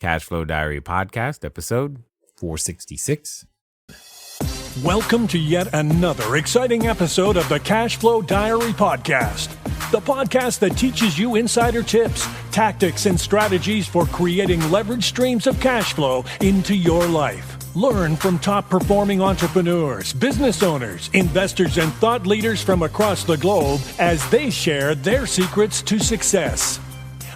Cashflow Diary podcast, episode 466. Welcome to yet another exciting episode of the Cashflow Diary podcast, the podcast that teaches you insider tips, tactics, and strategies for creating leverage streams of cash flow into your life. Learn from top-performing entrepreneurs, business owners, investors, and thought leaders from across the globe as they share their secrets to success.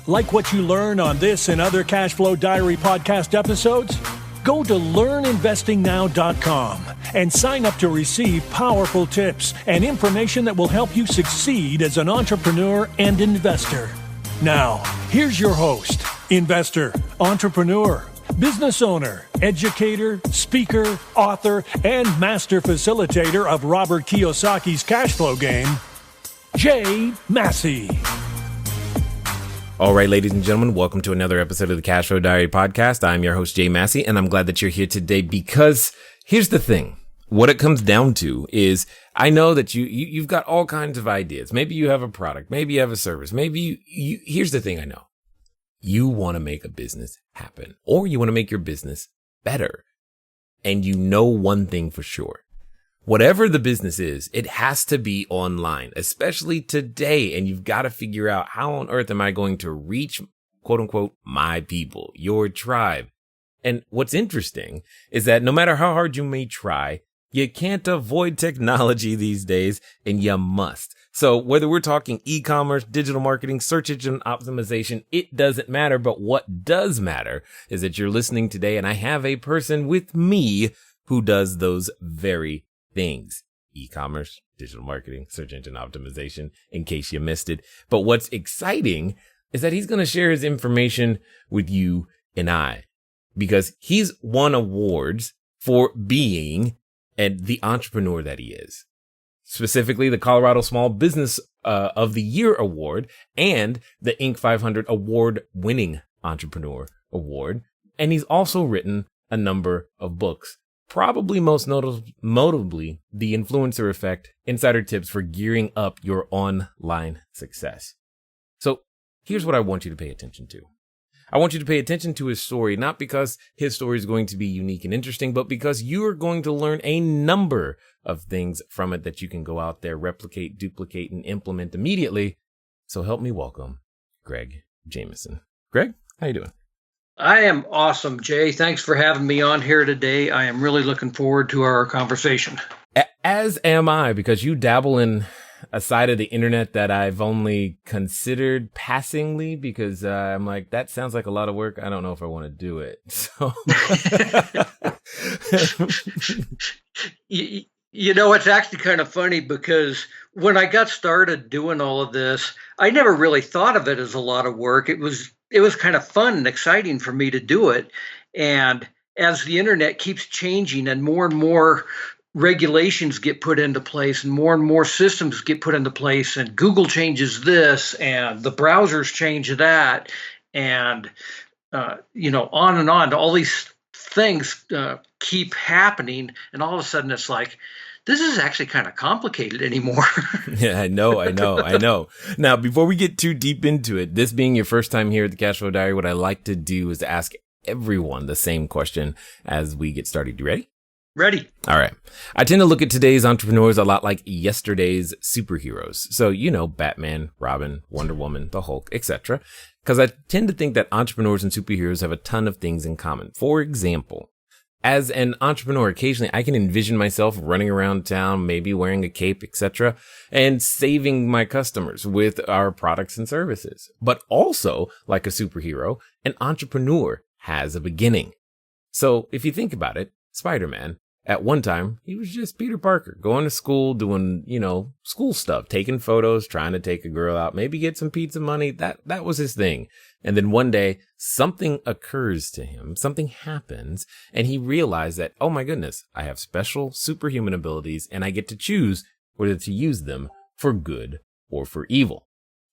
Like what you learn on this and other Cashflow Diary podcast episodes? Go to learninvestingnow.com and sign up to receive powerful tips and information that will help you succeed as an entrepreneur and investor. Now, here's your host, investor, entrepreneur, business owner, educator, speaker, author, and master facilitator of Robert Kiyosaki's cash flow game, Jay Massey. All right, ladies and gentlemen, welcome to another episode of the Cashflow Diary podcast. I'm your host, Jay Massey, and I'm glad that you're here today because here's the thing. What it comes down to is I know that you've got all kinds of ideas. Maybe you have a product. Maybe you have a service. Maybe you here's the thing I know. You want to make a business happen, or you want to make your business better. And you know one thing for sure. Whatever the business is, it has to be online, especially today. And you've got to figure out how on earth am I going to reach, quote unquote, my people, your tribe. And what's interesting is that no matter how hard you may try, you can't avoid technology these days, and you must. So whether we're talking e-commerce, digital marketing, search engine optimization, it doesn't matter. But what does matter is that you're listening today, and I have a person with me who does those very things. E-commerce, digital marketing, search engine optimization, in case you missed it. But what's exciting is that he's going to share his information with you and I, because he's won awards for being the entrepreneur that he is. Specifically, the Colorado Small Business of the Year Award and the Inc. 500 Award-winning Entrepreneur Award. And he's also written a number of books, probably most notably The Influencer Effect, Insider Tips for Gearing Up Your Online Success. So here's what I want you to pay attention to. I want you to pay attention to his story, not because his story is going to be unique and interesting, but because you are going to learn a number of things from it that you can go out there, replicate, duplicate, and implement immediately. So help me welcome Greg Jameson. Greg, how you doing? I am awesome, Jay. Thanks for having me on here today. I am really looking forward to our conversation. As am I, because you dabble in a side of the internet that I've only considered passingly, because I'm like, that sounds like a lot of work. I don't know if I want to do it. So, you know, it's actually kind of funny because when I got started doing all of this, I never really thought of it as a lot of work. It was kind of fun and exciting for me to do it. And as the internet keeps changing and more regulations get put into place and more systems get put into place, and Google changes this and the browsers change that, and on and on, all these things keep happening, and all of a sudden it's like, this is actually kind of complicated anymore. Yeah, I know. Now, before we get too deep into it, this being your first time here at the Cashflow Diary, what I like to do is to ask everyone the same question as we get started. You ready? Ready. All right. I tend to look at today's entrepreneurs a lot like yesterday's superheroes. So, Batman, Robin, Wonder Woman, the Hulk, etc. Because I tend to think that entrepreneurs and superheroes have a ton of things in common. For example, as an entrepreneur, occasionally I can envision myself running around town, maybe wearing a cape, etc., and saving my customers with our products and services. But also, like a superhero, an entrepreneur has a beginning. So if you think about it, Spider-Man, at one time, he was just Peter Parker, going to school, doing, school stuff, taking photos, trying to take a girl out, maybe get some pizza money. That was his thing. And then one day, something occurs to him, something happens, and he realized that, oh my goodness, I have special superhuman abilities, and I get to choose whether to use them for good or for evil.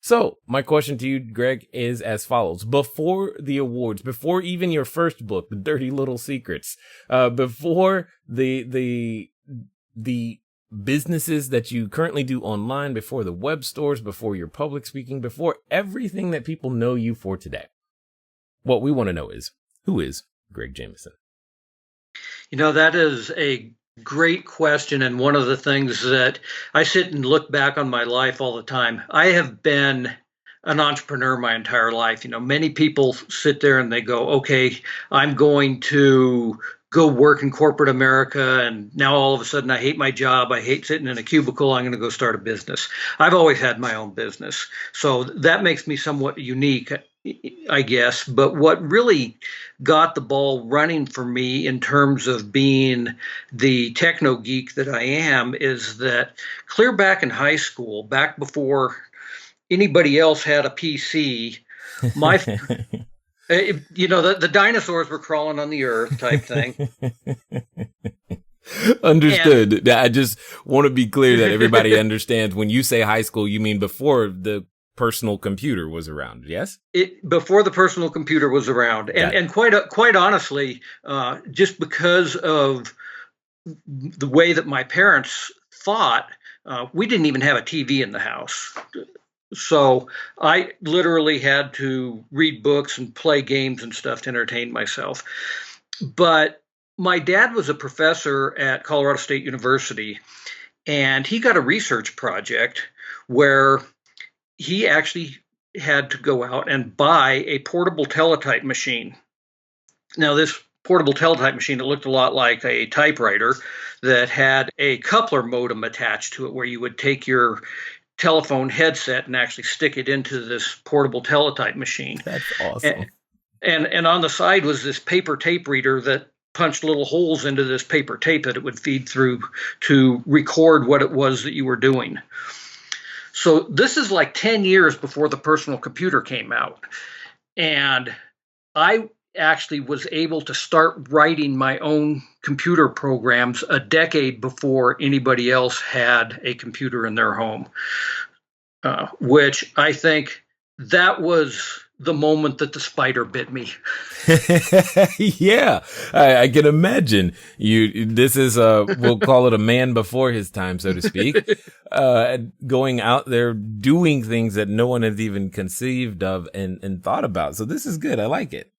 So my question to you, Greg, is as follows. Before the awards, before even your first book, The Dirty Little Secrets, before the businesses that you currently do online, before the web stores, before your public speaking, before everything that people know you for today, what we want to know is, Who is Greg Jameson? That is a great question. And one of the things that I sit and look back on my life all the time. I have been an entrepreneur my entire life. Many people sit there and they go, okay, I'm going to go work in corporate America. And now all of a sudden I hate my job. I hate sitting in a cubicle. I'm going to go start a business. I've always had my own business. So that makes me somewhat unique, I guess. But what really got the ball running for me in terms of being the techno geek that I am is that clear back in high school, back before anybody else had a PC, my the dinosaurs were crawling on the earth type thing. Understood. I just want to be clear that everybody understands when you say high school, you mean before the personal computer was around. Yes? Before the personal computer was around. And quite honestly, just because of the way that my parents thought, we didn't even have a TV in the house. So I literally had to read books and play games and stuff to entertain myself. But my dad was a professor at Colorado State University, and he got a research project where he actually had to go out and buy a portable teletype machine. Now, this portable teletype machine, it looked a lot like a typewriter that had a coupler modem attached to it, where you would take your telephone headset and actually stick it into this portable teletype machine. That's awesome. And on the side was this paper tape reader that punched little holes into this paper tape that it would feed through to record what it was that you were doing. So this is like 10 years before the personal computer came out. And I actually was able to start writing my own computer programs a decade before anybody else had a computer in their home, which I think that was the moment that the spider bit me. Yeah, I can imagine this is we'll call it a man before his time, so to speak, going out there doing things that no one has even conceived of and thought about. So this is good. I like it.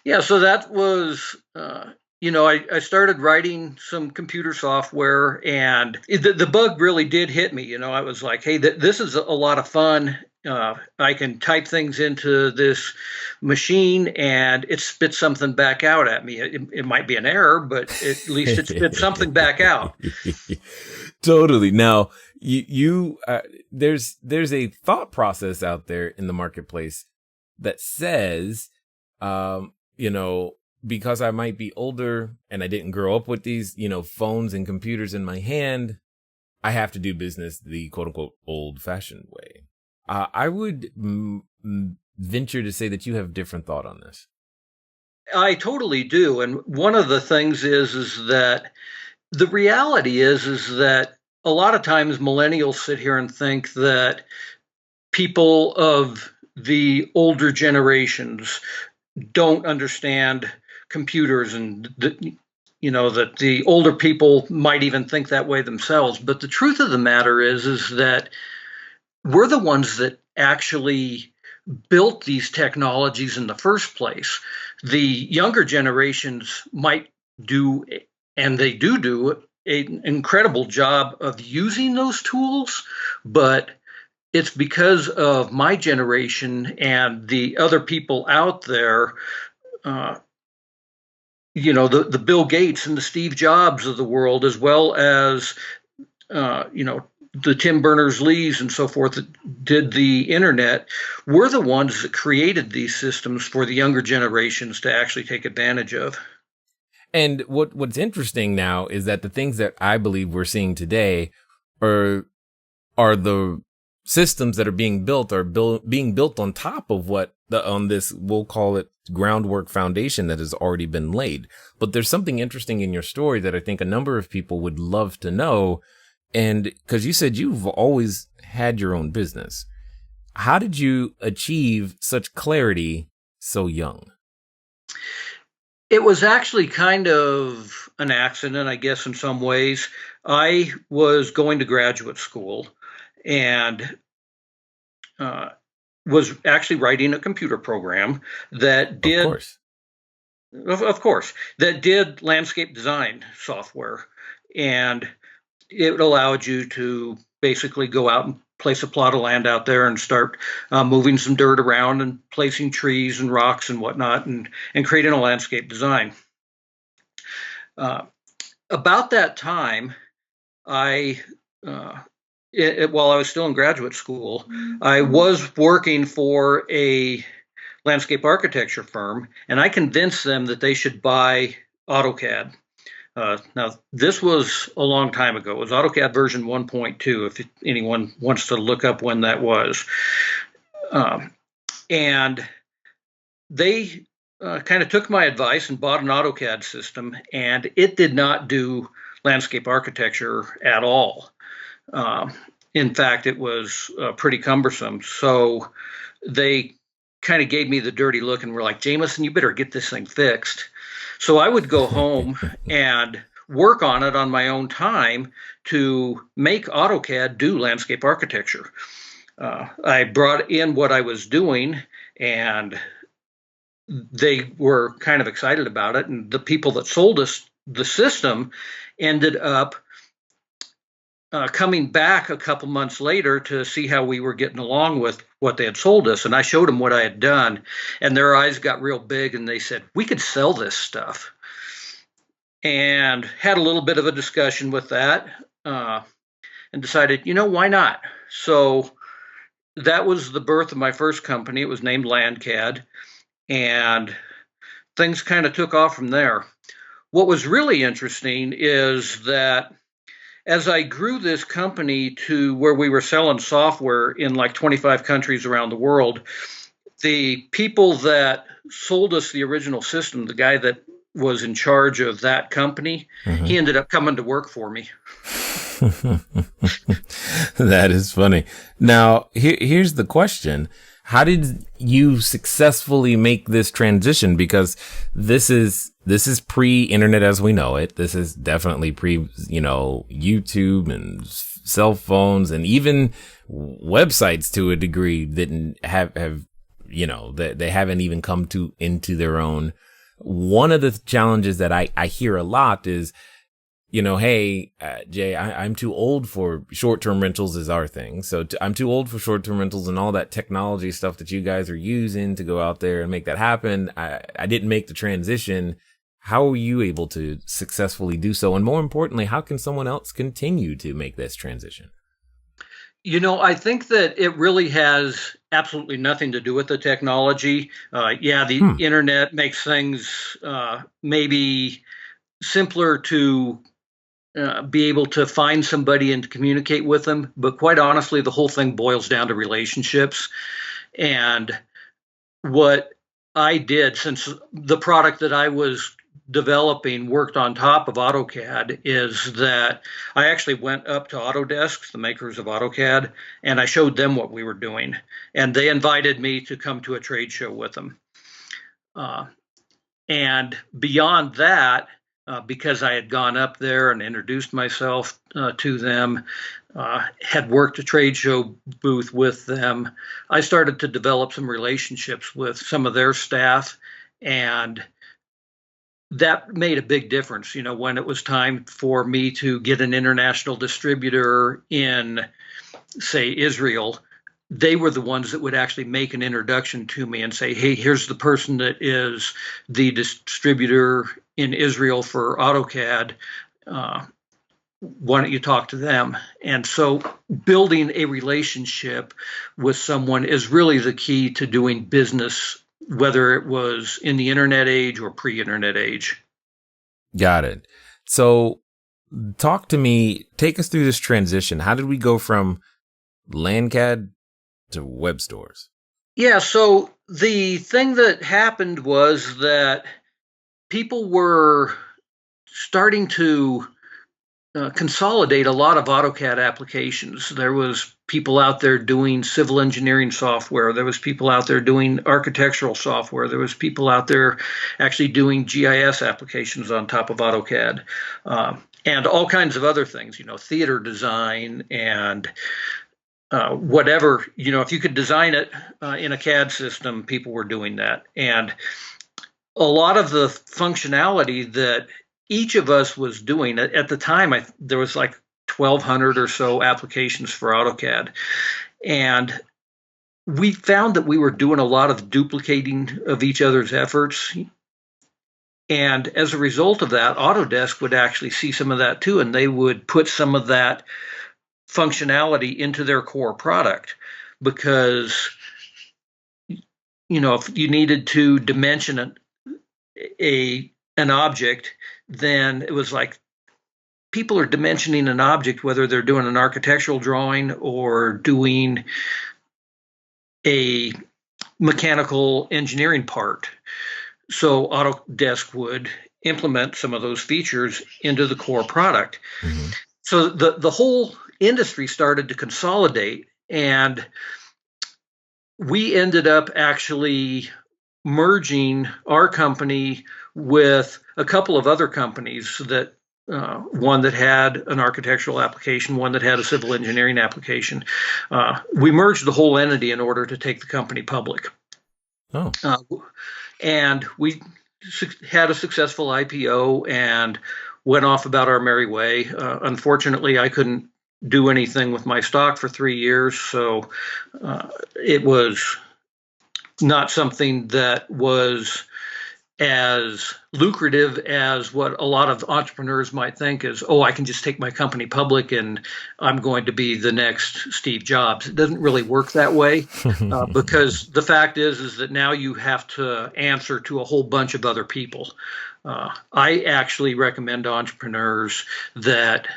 Yeah, so that was, I started writing some computer software, and the bug really did hit me. I was like, hey, this is a lot of fun. I can type things into this machine, and it spits something back out at me. It might be an error, but at least it spits something back out. Totally. Now, there's a thought process out there in the marketplace that says, because I might be older and I didn't grow up with these, phones and computers in my hand, I have to do business the quote unquote old fashioned way. I would venture to say that you have a different thought on this. I totally do. And one of the things is that the reality is that a lot of times millennials sit here and think that people of the older generations don't understand computers, and that the older people might even think that way themselves. But the truth of the matter is that we're the ones that actually built these technologies in the first place. The younger generations might do, and they do an incredible job of using those tools, but it's because of my generation and the other people out there, the Bill Gates and the Steve Jobs of the world, as well as, the Tim Berners-Lees and so forth that did the internet. We're the ones that created these systems for the younger generations to actually take advantage of. And what's interesting now is that the things that I believe we're seeing today are the systems that are being built being built on top of on this, we'll call it groundwork foundation that has already been laid. But there's something interesting in your story that I think a number of people would love to know. And because you said you've always had your own business, how did you achieve such clarity so young? It was actually kind of an accident, I guess, in some ways. I was going to graduate school, and was actually writing a computer program that did, of course, that did landscape design software. And it allowed you to basically go out and place a plot of land out there and start moving some dirt around and placing trees and rocks and whatnot, and creating a landscape design. About that time, while I was still in graduate school, I was working for a landscape architecture firm, and I convinced them that they should buy AutoCAD. Now, this was a long time ago. It was AutoCAD version 1.2, if anyone wants to look up when that was. And they kind of took my advice and bought an AutoCAD system, and it did not do landscape architecture at all. In fact, it was pretty cumbersome. So they kind of gave me the dirty look and were like, Jameson, you better get this thing fixed. So I would go home and work on it on my own time to make AutoCAD do landscape architecture. I brought in what I was doing, and they were kind of excited about it. And the people that sold us the system ended up coming back a couple months later to see how we were getting along with what they had sold us. And I showed them what I had done, and their eyes got real big, and they said, we could sell this stuff. And had a little bit of a discussion with that, and decided, why not? So that was the birth of my first company. It was named LandCAD, and things kind of took off from there. What was really interesting is that as I grew this company to where we were selling software in like 25 countries around the world, the people that sold us the original system, the guy that was in charge of that company, he ended up coming to work for me. That is funny. Now, here's the question. How did you successfully make this transition? Because this is pre-internet as we know it. This is definitely YouTube and cell phones, and even websites to a degree didn't have they haven't even come into their own. One of the challenges that I hear a lot is, hey, Jay, I'm too old for short-term rentals is our thing. So I'm too old for short-term rentals and all that technology stuff that you guys are using to go out there and make that happen. I didn't make the transition. How are you able to successfully do so? And more importantly, how can someone else continue to make this transition? I think that it really has absolutely nothing to do with the technology. The internet makes things maybe simpler to be able to find somebody and to communicate with them. But quite honestly, the whole thing boils down to relationships. And what I did, since the product that I was developing worked on top of AutoCAD, is that I actually went up to Autodesk, the makers of AutoCAD, and I showed them what we were doing. And they invited me to come to a trade show with them. And beyond that, because I had gone up there and introduced myself to them, had worked a trade show booth with them, I started to develop some relationships with some of their staff, and that made a big difference. When it was time for me to get an international distributor in, say, Israel, they were the ones that would actually make an introduction to me and say, hey, here's the person that is the distributor in Israel for AutoCAD. Why don't you talk to them? And so building a relationship with someone is really the key to doing business, whether it was in the internet age or pre-internet age. Got it. So talk to me, take us through this transition. How did we go from LandCAD to WebStores? Yeah, so the thing that happened was that people were starting to consolidate a lot of AutoCAD applications. There was people out there doing civil engineering software. There was people out there doing architectural software. There was people out there actually doing GIS applications on top of AutoCAD, and all kinds of other things, theater design and whatever, if you could design it in a CAD system, people were doing that. And a lot of the functionality that each of us was doing at the time, there was like 1,200 or so applications for AutoCAD. And we found that we were doing a lot of duplicating of each other's efforts. And as a result of that, Autodesk would actually see some of that too, and they would put some of that functionality into their core product, because if you needed to dimension an object, then it was like people are dimensioning an object whether they're doing an architectural drawing or doing a mechanical engineering part. So Autodesk would implement some of those features into the core product. Mm-hmm. So the whole industry started to consolidate, and we ended up actually merging our company with a couple of other companies that one that had an architectural application, one that had a civil engineering application. We merged the whole entity in order to take the company public. Oh. And we had a successful IPO and went off about our merry way. Unfortunately, I couldn't do anything with my stock for 3 years, so it was not something that was as lucrative as what a lot of entrepreneurs might think is, I can just take my company public and I'm going to be the next Steve Jobs. It doesn't really work that way because the fact is that now you have to answer to a whole bunch of other people. I actually recommend entrepreneurs that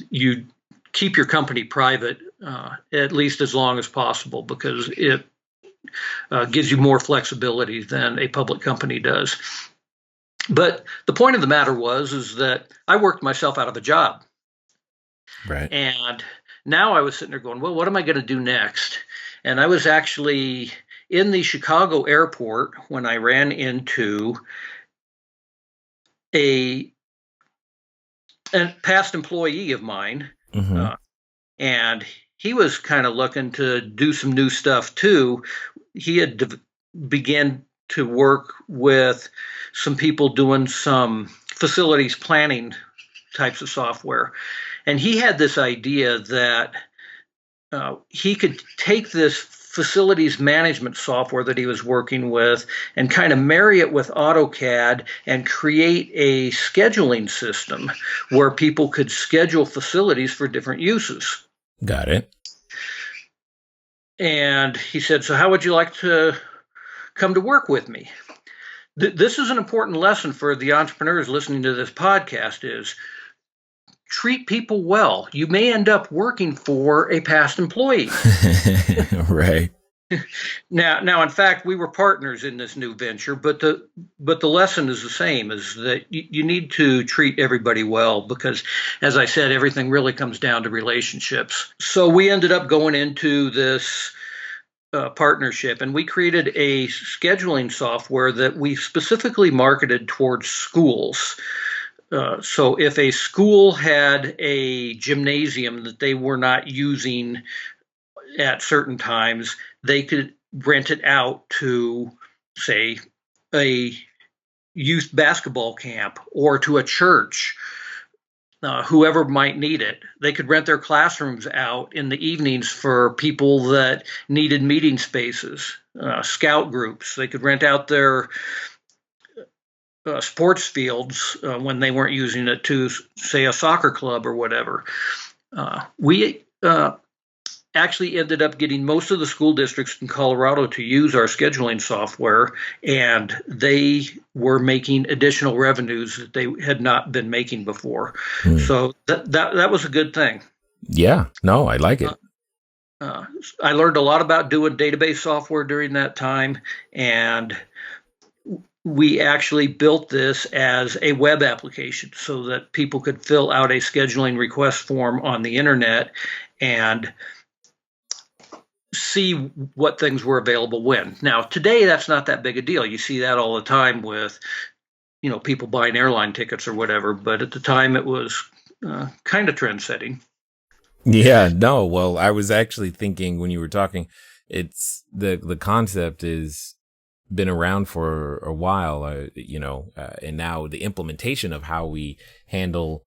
you keep your company private at least as long as possible, because it gives you more flexibility than a public company does. But the point of the matter is that I worked myself out of a job. Right. And now I was sitting there going, well, what am I going to do next? And I was actually in the Chicago airport when I ran into a past employee of mine. Mm-hmm. And he was kind of looking to do some new stuff too. He had began to work with some people doing some facilities planning types of software. And he had this idea that he could take this facilities management software that he was working with and kind of marry it with AutoCAD and create a scheduling system where people could schedule facilities for different uses. Got it. And he said, so how would you like to come to work with me? This is an important lesson for the entrepreneurs listening to this podcast: is treat people well. You may end up working for a past employee. Right. Now, in fact, we were partners in this new venture, but the lesson is the same: is that you need to treat everybody well, because, as I said, everything really comes down to relationships. So we ended up going into this partnership, and we created a scheduling software that we specifically marketed towards schools. So if a school had a gymnasium that they were not using at certain times, they could rent it out to, say, a youth basketball camp or to a church, whoever might need it. They could rent their classrooms out in the evenings for people that needed meeting spaces, scout groups. They could rent out their sports fields when they weren't using it to, say, a soccer club or whatever. We actually ended up getting most of the school districts in Colorado to use our scheduling software, and they were making additional revenues that they had not been making before. So that was a good thing. Yeah, no, I like it. I learned a lot about doing database software during that time, and we actually built this as a web application so that people could fill out a scheduling request form on the internet and see what things were available when. Now, today, that's not that big a deal. You see that all the time with, people buying airline tickets or whatever. But at the time, it was kind of trend setting. Yeah, no. Well, I was actually thinking when you were talking, it's the concept is been around for a while, and now the implementation of how we handle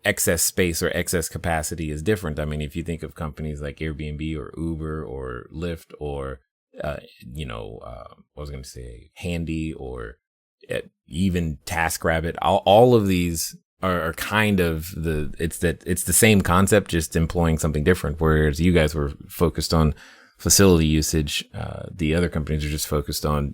excess space or excess capacity is different. I mean, if you think of companies like Airbnb or Uber or Lyft or, what was I going to say, Handy or even TaskRabbit, all of these are kind of it's the same concept, just employing something different. Whereas you guys were focused on facility usage. The other companies are just focused on,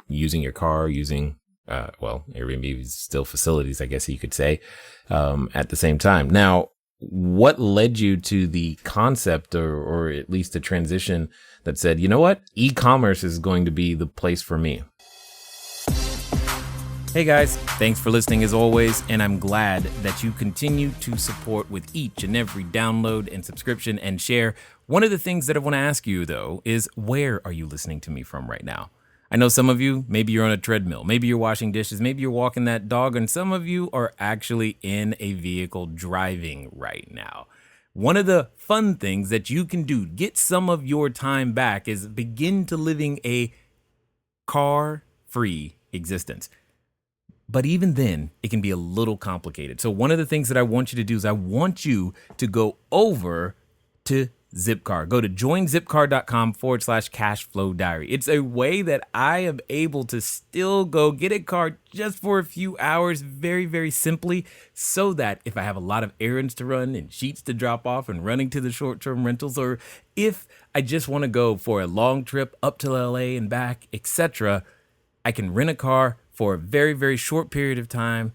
using your car, using, Airbnb is still facilities, I guess you could say, at the same time. Now, what led you to the concept or at least the transition that said, you know what, e-commerce is going to be the place for me? Hey guys, thanks for listening as always, and I'm glad that you continue to support with each and every download and subscription and share. One of the things that I want to ask you though is, where are you listening to me from right now? I know some of you, maybe you're on a treadmill, maybe you're washing dishes, maybe you're walking that dog, and some of you are actually in a vehicle driving right now. One of the fun things that you can do, get some of your time back, is begin to living a car-free existence. But even then, it can be a little complicated. So one of the things that I want you to do is I want you to go over to Zipcar. Go to joinzipcar.com/cashflow diary. It's a way that I am able to still go get a car just for a few hours, very, very simply, so that if I have a lot of errands to run and sheets to drop off and running to the short-term rentals, or if I just want to go for a long trip up to LA and back, etc., I can rent a car for a very, very short period of time.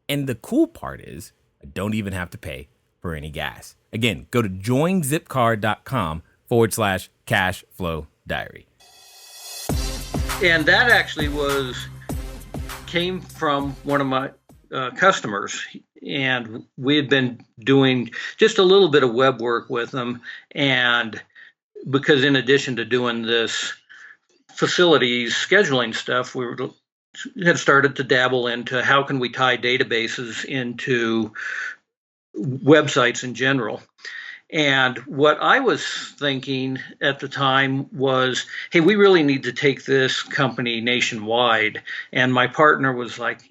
And the cool part is I don't even have to pay for any gas. Again, go to joinzipcar.com/cashflow diary. And that actually came from one of my customers. And we had been doing just a little bit of web work with them. And because in addition to doing this facilities scheduling stuff, we had started to dabble into how can we tie databases into websites in general. And what I was thinking at the time was, hey, we really need to take this company nationwide. And my partner was like,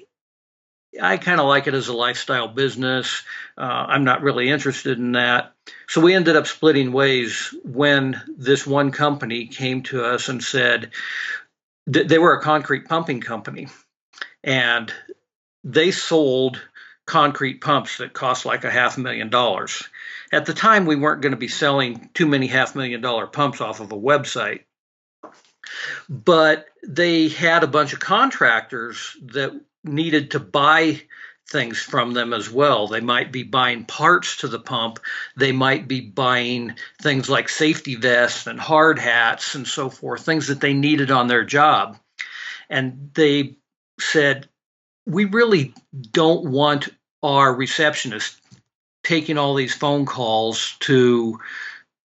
I kind of like it as a lifestyle business. I'm not really interested in that. So we ended up splitting ways when this one company came to us and said, they were a concrete pumping company, and they sold concrete pumps that cost like $500,000. At the time, we weren't going to be selling too many $500,000 pumps off of a website, but they had a bunch of contractors that needed to buy things from them as well. They might be buying parts to the pump. They might be buying things like safety vests and hard hats and so forth, things that they needed on their job. And they said, we really don't want our receptionist taking all these phone calls to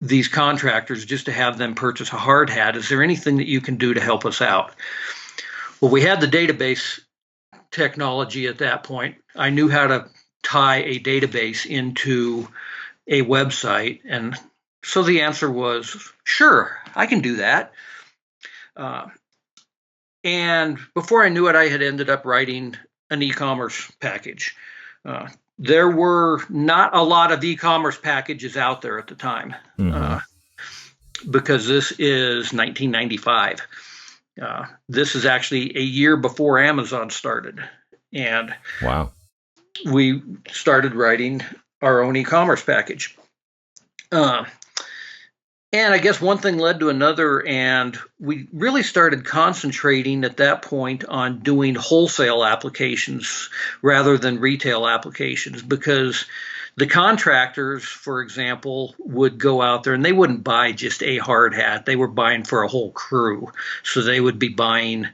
these contractors just to have them purchase a hard hat. Is there anything that you can do to help us out? Well, we had the database technology at that point. I knew how to tie a database into a website. And so the answer was, sure, I can do that. And before I knew it, I had ended up writing an e-commerce package. There were not a lot of e-commerce packages out there at the time, because this is 1995. This is actually a year before Amazon started. And wow, we started writing our own e-commerce package. And I guess one thing led to another, and we really started concentrating at that point on doing wholesale applications rather than retail applications, because the contractors, for example, would go out there and they wouldn't buy just a hard hat. They were buying for a whole crew. So they would be buying,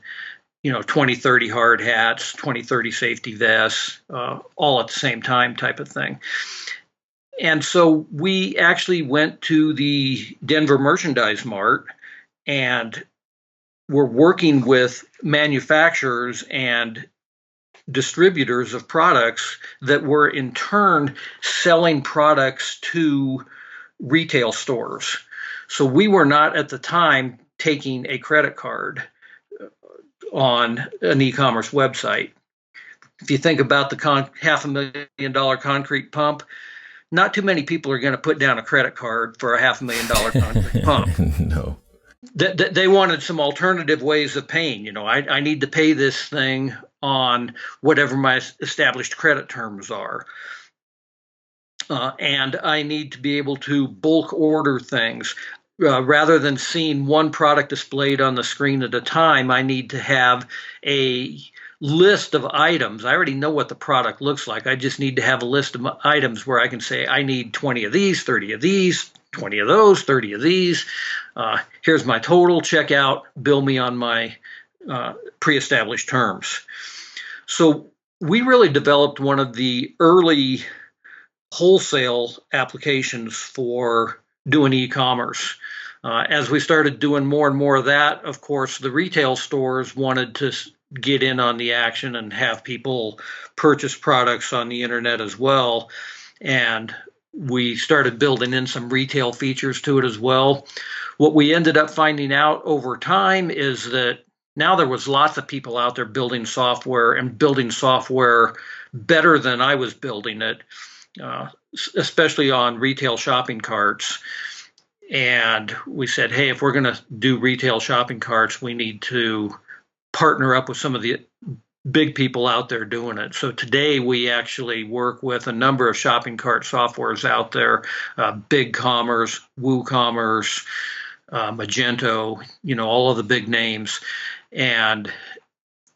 20, 30 hard hats, 20, 30 safety vests, all at the same time type of thing. And so we actually went to the Denver Merchandise Mart and were working with manufacturers and distributors of products that were in turn selling products to retail stores. So we were not at the time taking a credit card on an e-commerce website. If you think about the $500,000 concrete pump, not too many people are going to put down a credit card for a $500,000 concrete pump. No. They wanted some alternative ways of paying. I need to pay this thing on whatever my established credit terms are. And I need to be able to bulk order things. Rather than seeing one product displayed on the screen at a time, I need to have a list of items. I already know what the product looks like. I just need to have a list of items where I can say, I need 20 of these, 30 of these, 20 of those, 30 of these. Here's my total, check out, bill me on my pre-established terms. So we really developed one of the early wholesale applications for doing e-commerce. As we started doing more and more of that, of course, the retail stores wanted to get in on the action and have people purchase products on the internet as well. And we started building in some retail features to it as well. What we ended up finding out over time is that now there was lots of people out there building software and building software better than I was building it, especially on retail shopping carts. And we said, hey, if we're going to do retail shopping carts, we need to partner up with some of the big people out there doing it. So today we actually work with a number of shopping cart softwares out there, BigCommerce, WooCommerce, Magento, all of the big names. And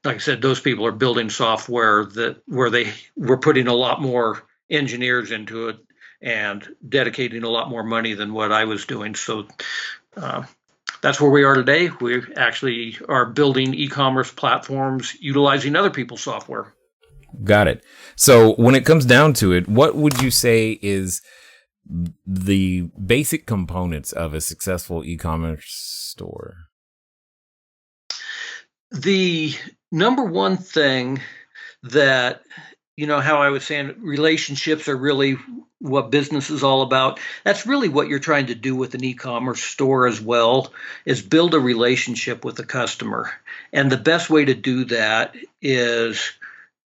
like I said, those people are building software where they were putting a lot more engineers into it and dedicating a lot more money than what I was doing. So that's where we are today. We actually are building e-commerce platforms utilizing other people's software. Got it. So when it comes down to it, what would you say is the basic components of a successful e-commerce store? The number one thing that, how I was saying relationships are really what business is all about. That's really what you're trying to do with an e-commerce store as well, is build a relationship with the customer. And the best way to do that is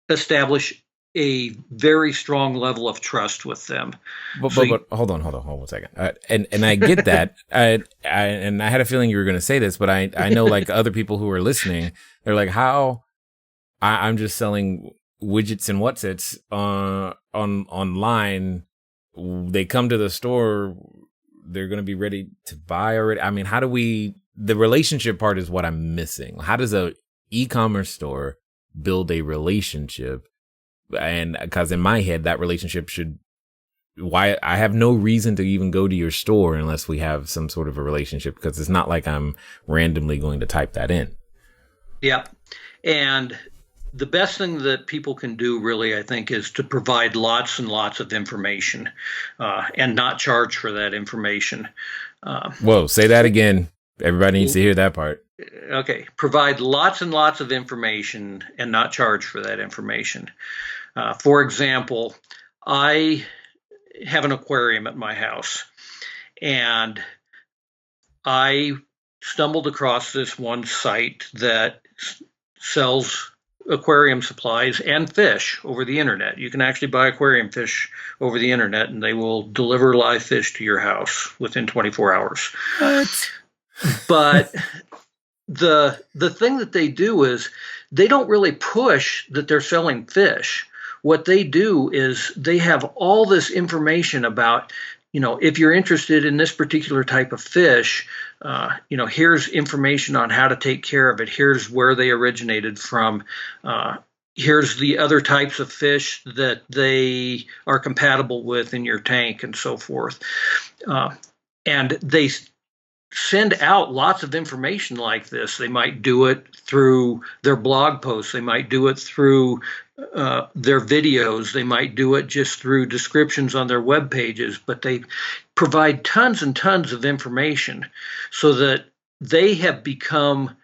establish a very strong level of trust with them. But hold on 1 second. And I get that. I had a feeling you were going to say this, but I know like other people who are listening, they're like, how I'm just selling widgets and whatsits online. They come to the store, they're going to be ready to buy already. I mean, the relationship part is what I'm missing. How does a e-commerce store build a relationship? And because in my head, that relationship why I have no reason to even go to your store unless we have some sort of a relationship, because it's not like I'm randomly going to type that in. Yep. And the best thing that people can do, really, I think, is to provide lots and lots of information and not charge for that information. Whoa, say that again. Everybody needs to hear that part. Okay. Provide lots and lots of information and not charge for that information. For example, I have an aquarium at my house, and I stumbled across this one site that sells aquarium supplies and fish over the internet. You can actually buy aquarium fish over the internet, and they will deliver live fish to your house within 24 hours. What? But the thing that they do is they don't really push that they're selling fish. What they do is they have all this information about, if you're interested in this particular type of fish, here's information on how to take care of it. Here's where they originated from. Here's the other types of fish that they are compatible with in your tank and so forth. And they send out lots of information like this. They might do it through their blog posts. They might do it through their videos. They might do it just through descriptions on their web pages, but they provide tons and tons of information so that they have become,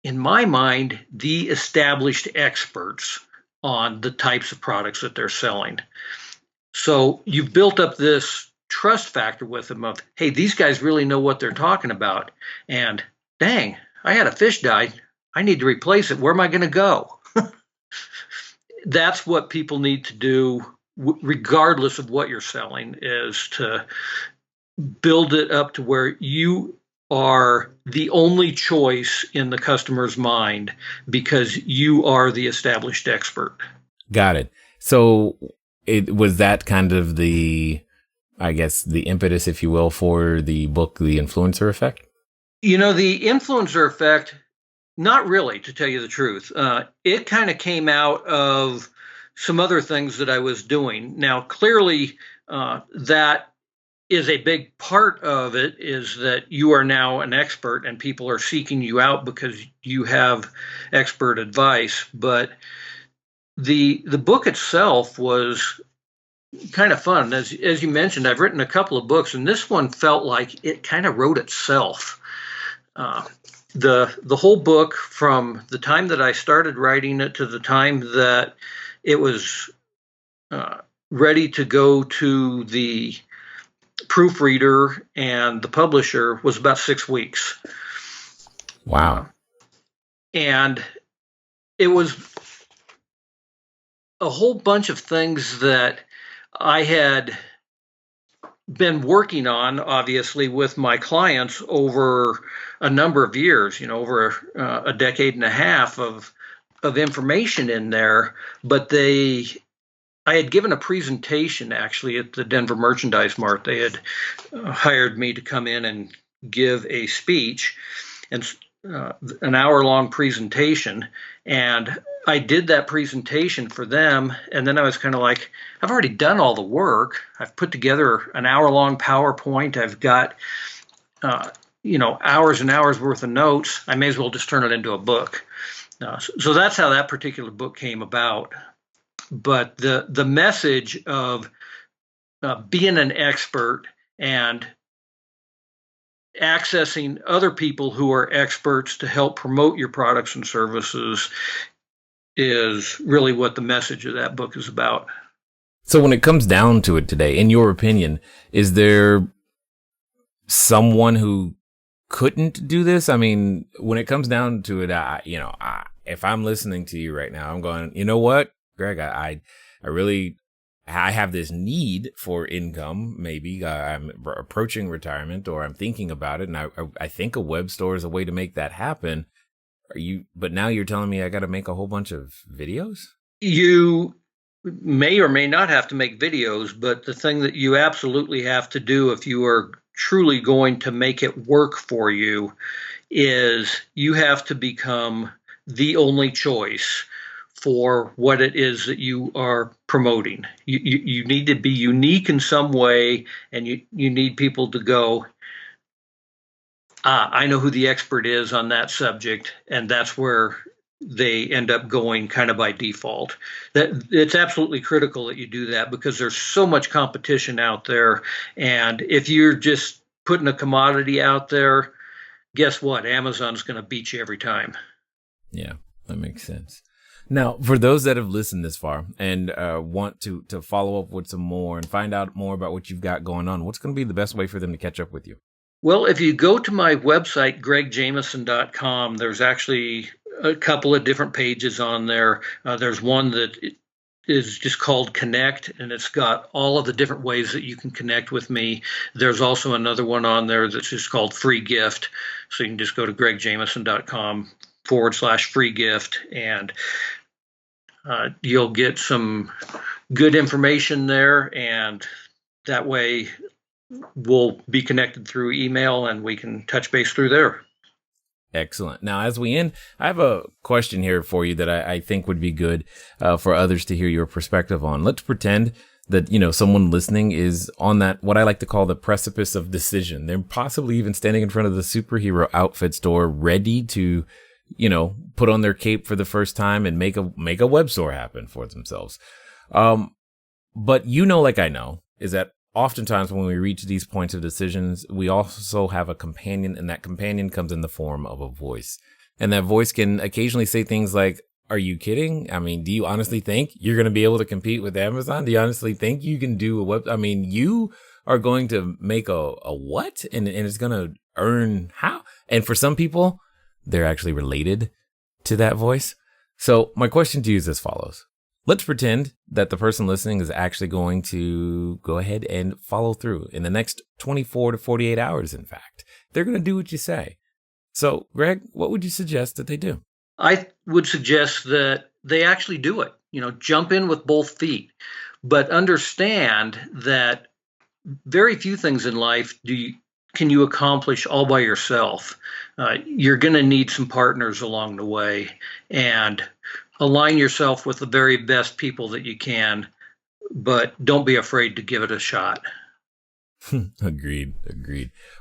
in my mind, the established experts on the types of products that they're selling. So you've built up this trust factor with them of, hey, these guys really know what they're talking about. And dang, I had a fish die. I need to replace it. Where am I going to go? That's what people need to do, regardless of what you're selling, is to build it up to where you are the only choice in the customer's mind because you are the established expert. Got it. So it was that kind of the, I guess, the impetus, if you will, for the book, The Influencer Effect? You know, the influencer effect, not really, to tell you the truth. It kind of came out of some other things that I was doing. Now, clearly, that is a big part of it, is that you are now an expert and people are seeking you out because you have expert advice. But the book itself was kind of fun. As you mentioned, I've written a couple of books, and this one felt like it kind of wrote itself. The whole book, from the time that I started writing it to the time that it was ready to go to the proofreader and the publisher, was about 6 weeks. Wow. And it was a whole bunch of things that I had been working on, obviously, with my clients over a number of years, over a decade and a half of information in there. But I had given a presentation actually at the Denver Merchandise Mart. They had hired me to come in and give a speech, and an hour-long presentation. And I did that presentation for them, and then I was kind of like, I've already done all the work. I've put together an hour-long PowerPoint. I've got, hours and hours worth of notes. I may as well just turn it into a book. So that's how that particular book came about. But the message of being an expert and accessing other people who are experts to help promote your products and services is really what the message of that book is about. So when it comes down to it today, in your opinion, is there someone who couldn't do this? I mean, when it comes down to it, if I'm listening to you right now, I'm going, you know what, Greg, I have this need for income. Maybe I'm approaching retirement, or I'm thinking about it, and I think a web store is a way to make that happen. But now you're telling me I got to make a whole bunch of videos? You may or may not have to make videos, but the thing that you absolutely have to do if you are truly going to make it work for you is you have to become the only choice for what it is that you are promoting. You need to be unique in some way, and you need people to go, I know who the expert is on that subject, and that's where they end up going kind of by default. That it's absolutely critical that you do that, because there's so much competition out there. And if you're just putting a commodity out there, guess what? Amazon's going to beat you every time. Yeah, that makes sense. Now, for those that have listened this far and want to follow up with some more and find out more about what you've got going on, what's going to be the best way for them to catch up with you? Well, if you go to my website, gregjameson.com, there's actually a couple of different pages on there. There's one that is just called Connect, and it's got all of the different ways that you can connect with me. There's also another one on there that's just called Free Gift. So you can just go to gregjameson.com/free gift, and you'll get some good information there. And that way we'll be connected through email, and we can touch base through there. Excellent. Now, as we end, I have a question here for you that I think would be good for others to hear your perspective on. Let's pretend that, someone listening is on that, what I like to call the precipice of decision. They're possibly even standing in front of the superhero outfit store, ready to, put on their cape for the first time and make a web store happen for themselves. But like I know, is that oftentimes when we reach these points of decisions, we also have a companion, and that companion comes in the form of a voice. And that voice can occasionally say things like, are you kidding? I mean, do you honestly think you're going to be able to compete with Amazon? Do you honestly think you can do a web? I mean, you are going to make a what? And it's going to earn how? And for some people, they're actually related to that voice. So my question to you is as follows. Let's pretend that the person listening is actually going to go ahead and follow through in the next 24 to 48 hours, in fact. They're going to do what you say. So, Greg, what would you suggest that they do? I would suggest that they actually do it. Jump in with both feet, but understand that very few things in life can you accomplish all by yourself. You're going to need some partners along the way, and align yourself with the very best people that you can, but don't be afraid to give it a shot. Agreed.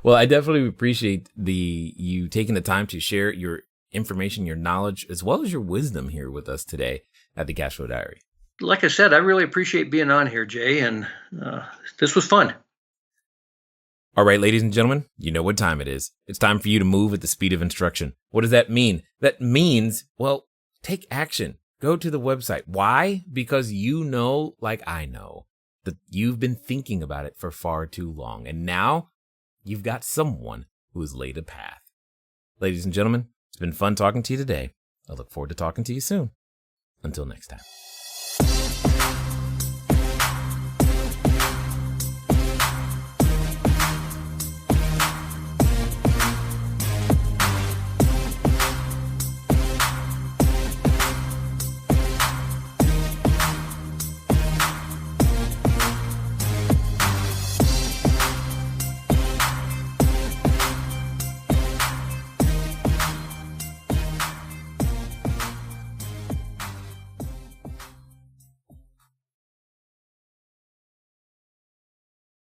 Well, I definitely appreciate you taking the time to share your information, your knowledge, as well as your wisdom here with us today at the Cashflow Diary. Like I said, I really appreciate being on here, Jay, and this was fun. All right, ladies and gentlemen, you know what time it is. It's time for you to move at the speed of instruction. What does that mean? That means, well, take action. Go to the website. Why? Because you know, like I know, that you've been thinking about it for far too long. And now you've got someone who has laid a path. Ladies and gentlemen, it's been fun talking to you today. I look forward to talking to you soon. Until next time.